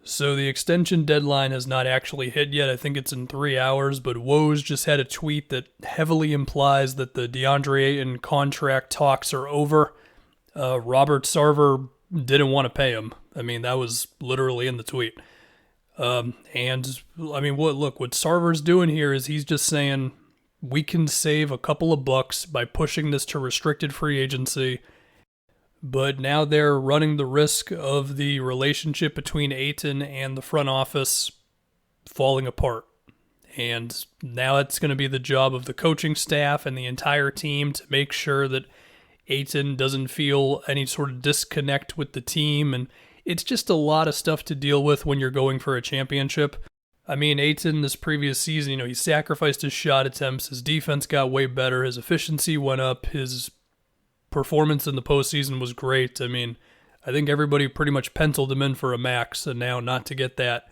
So the extension deadline has not actually hit yet. I think it's in 3 hours, but Woj just had a tweet that heavily implies that the Deandre Ayton contract talks are over. Robert Sarver didn't want to pay him. I mean, that was literally in the tweet. And I mean, what Sarver's doing here is he's just saying we can save a couple of bucks by pushing this to restricted free agency. But now they're running the risk of the relationship between Ayton and the front office falling apart. And now it's going to be the job of the coaching staff and the entire team to make sure that Ayton doesn't feel any sort of disconnect with the team. And it's just a lot of stuff to deal with when you're going for a championship. I mean, Ayton this previous season, he sacrificed his shot attempts. His defense got way better. His efficiency went up. His performance in the postseason was great. I mean, I think everybody pretty much penciled him in for a max, and now not to get that.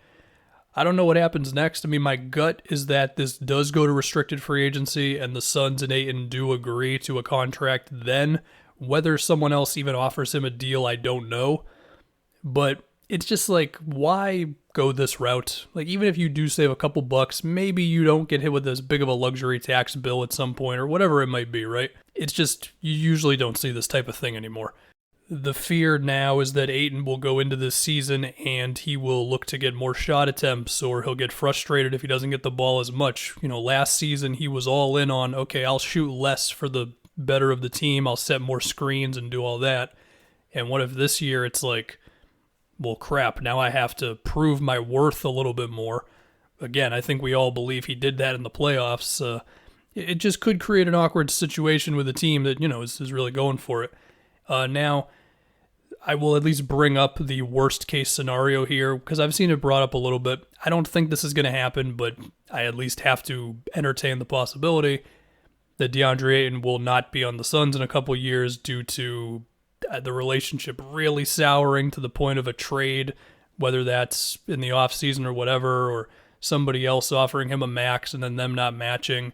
I don't know what happens next. I mean, my gut is that this does go to restricted free agency, and the Suns and Ayton do agree to a contract then. Whether someone else even offers him a deal, I don't know. But it's just like, why go this route? Like, even if you do save a couple bucks, maybe you don't get hit with as big of a luxury tax bill at some point, or whatever it might be, right? It's just, you usually don't see this type of thing anymore. The fear now is that Ayton will go into this season and he will look to get more shot attempts, or he'll get frustrated if he doesn't get the ball as much. Last season he was all in on, okay, I'll shoot less for the better of the team, I'll set more screens and do all that. And what if this year it's like, well, crap, now I have to prove my worth a little bit more. Again, I think we all believe he did that in the playoffs. It just could create an awkward situation with a team that, is really going for it. Now, I will at least bring up the worst case scenario here, because I've seen it brought up a little bit. I don't think this is going to happen, but I at least have to entertain the possibility that Deandre Ayton will not be on the Suns in a couple years due to the relationship really souring to the point of a trade, whether that's in the offseason or whatever, or somebody else offering him a max and then them not matching.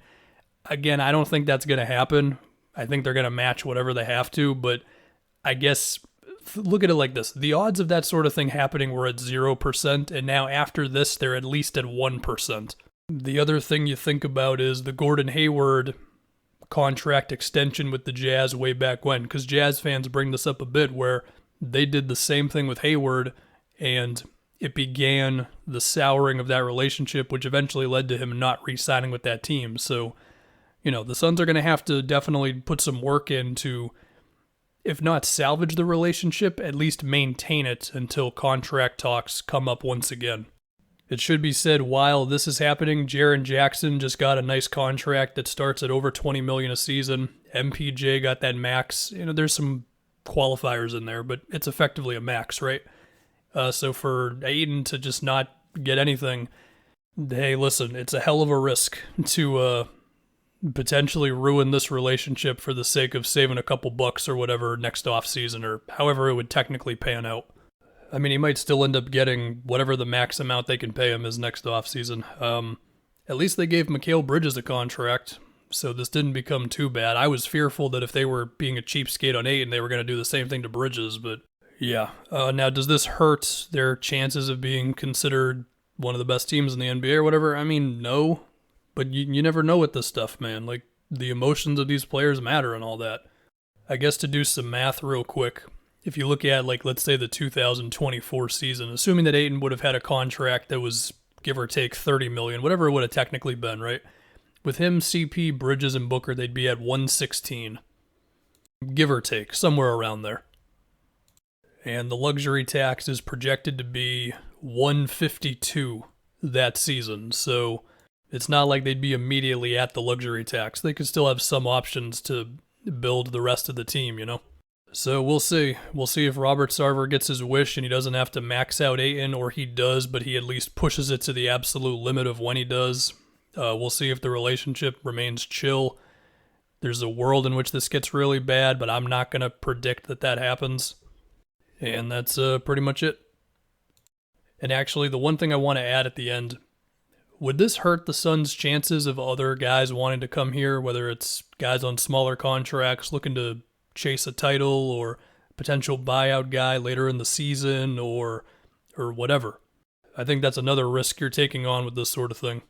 Again, I don't think that's going to happen. I think they're going to match whatever they have to, but I guess look at it like this. The odds of that sort of thing happening were at 0%, and now after this, they're at least at 1%. The other thing you think about is the Gordon Hayward contract extension with the Jazz way back when, because Jazz fans bring this up a bit, where they did the same thing with Hayward, and it began the souring of that relationship, which eventually led to him not re-signing with that team. So, the Suns are going to have to definitely put some work in to, if not salvage the relationship, at least maintain it until contract talks come up once again. It should be said, while this is happening, Jaren Jackson just got a nice contract that starts at over $20 million a season. MPJ got that max. There's some qualifiers in there, but it's effectively a max, right? So for Ayton to just not get anything, hey, listen, it's a hell of a risk to potentially ruin this relationship for the sake of saving a couple bucks or whatever next offseason, or however it would technically pan out. I mean, he might still end up getting whatever the max amount they can pay him is next offseason. At least they gave Mikal Bridges a contract, so this didn't become too bad. I was fearful that if they were being a cheapskate on Ayton, they were going to do the same thing to Bridges, but yeah. Now, does this hurt their chances of being considered one of the best teams in the NBA or whatever? I mean, no, but you never know with this stuff, man. Like, the emotions of these players matter and all that. I guess to do some math real quick, if you look at, like, let's say the 2024 season, assuming that Ayton would have had a contract that was, give or take, $30 million, whatever it would have technically been, right? With him, CP, Bridges, and Booker, they'd be at 116. Give or take, somewhere around there. And the luxury tax is projected to be 152 that season, so it's not like they'd be immediately at the luxury tax. They could still have some options to build the rest of the team, So we'll see. We'll see if Robert Sarver gets his wish and he doesn't have to max out Ayton, or he does, but he at least pushes it to the absolute limit of when he does. We'll see if the relationship remains chill. There's a world in which this gets really bad, but I'm not going to predict that happens. And that's pretty much it. And actually, the one thing I want to add at the end, would this hurt the Suns' chances of other guys wanting to come here, whether it's guys on smaller contracts looking to chase a title, or potential buyout guy later in the season, or whatever? I think that's another risk you're taking on with this sort of thing.